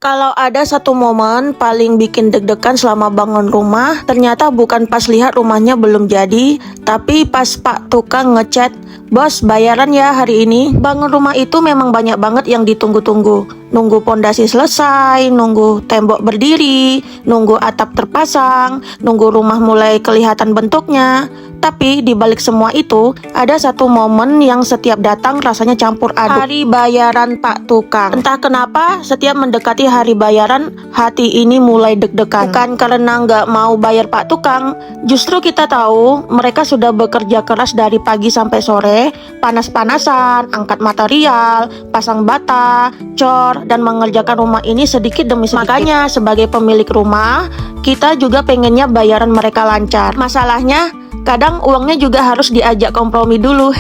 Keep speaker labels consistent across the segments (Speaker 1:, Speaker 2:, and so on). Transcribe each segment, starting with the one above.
Speaker 1: Kalau ada satu momen paling bikin deg-degan selama bangun rumah, ternyata bukan pas lihat rumahnya belum jadi, tapi pas Pak Tukang ngechat, "Bos, bayaran ya hari ini." Bangun rumah itu memang banyak banget yang ditunggu-tunggu. Nunggu pondasi selesai, nunggu tembok berdiri, nunggu atap terpasang, nunggu rumah mulai kelihatan bentuknya. Tapi di balik semua itu, ada satu momen yang setiap datang rasanya campur aduk. Hari bayaran Pak Tukang. Entah kenapa, setiap mendekati hari bayaran, hati ini mulai deg-degan. Bukan karena nggak mau bayar Pak Tukang, justru kita tahu mereka sudah bekerja keras dari pagi sampai sore, panas-panasan, angkat material, pasang bata, cor, dan mengerjakan rumah ini sedikit demi sedikit. Makanya sebagai pemilik rumah, kita juga pengennya bayaran mereka lancar. Masalahnya, kadang uangnya juga harus diajak kompromi dulu.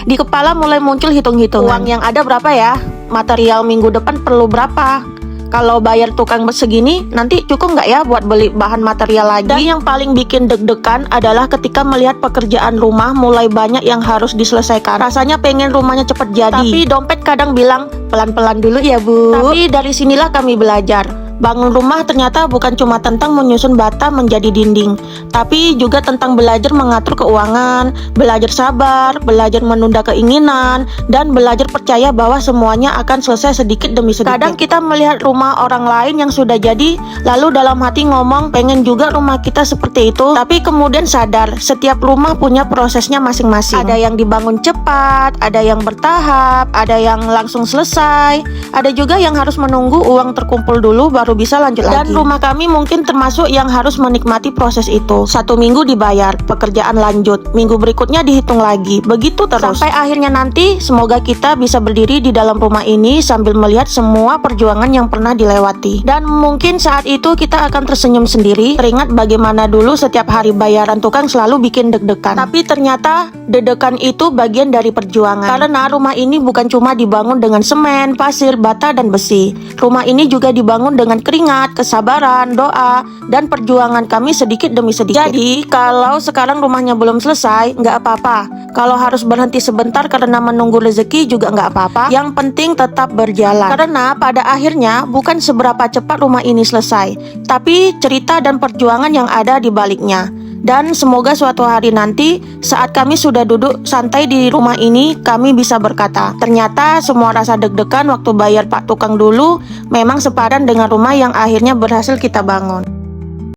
Speaker 1: Di kepala mulai muncul hitung-hitungan. Uang yang ada berapa ya? Material minggu depan perlu berapa? Kalau bayar tukang segini, nanti cukup nggak ya buat beli bahan material lagi? Dan yang paling bikin deg-degan adalah ketika melihat pekerjaan rumah mulai banyak yang harus diselesaikan. Rasanya pengen rumahnya cepet jadi. Tapi dompet kadang bilang, pelan-pelan dulu ya Bu. Tapi dari sinilah kami belajar. Bangun rumah ternyata bukan cuma tentang menyusun bata menjadi dinding, tapi juga tentang belajar mengatur keuangan, belajar sabar, belajar menunda keinginan, dan belajar percaya bahwa semuanya akan selesai sedikit demi sedikit. Kadang kita melihat rumah orang lain yang sudah jadi, lalu dalam hati ngomong pengen juga rumah kita seperti itu, tapi kemudian sadar setiap rumah punya prosesnya masing-masing. Ada yang dibangun cepat, ada yang bertahap, ada yang langsung selesai, ada juga yang harus menunggu uang terkumpul dulu baru bisa lanjut lagi. Dan rumah kami mungkin termasuk yang harus menikmati proses itu. 1 minggu dibayar, pekerjaan lanjut, minggu berikutnya dihitung lagi, begitu terus. Sampai akhirnya nanti, semoga kita bisa berdiri di dalam rumah ini sambil melihat semua perjuangan yang pernah dilewati. Dan mungkin saat itu kita akan tersenyum sendiri, teringat bagaimana dulu setiap hari bayaran tukang selalu bikin deg-degan. Tapi ternyata deg-degan itu bagian dari perjuangan. Karena rumah ini bukan cuma dibangun dengan semen, pasir, bata, dan besi. Rumah ini juga dibangun dengan keringat, kesabaran, doa, dan perjuangan kami sedikit demi sedikit. Jadi, kalau sekarang rumahnya belum selesai, nggak apa-apa. Kalau harus berhenti sebentar karena menunggu rezeki juga nggak apa-apa. Yang penting tetap berjalan. Karena pada akhirnya bukan seberapa cepat rumah ini selesai, tapi cerita dan perjuangan yang ada di baliknya. Dan semoga suatu hari nanti saat kami sudah duduk santai di rumah ini, kami bisa berkata, ternyata semua rasa deg-degan waktu bayar Pak Tukang dulu memang sepadan dengan rumah yang akhirnya berhasil kita bangun.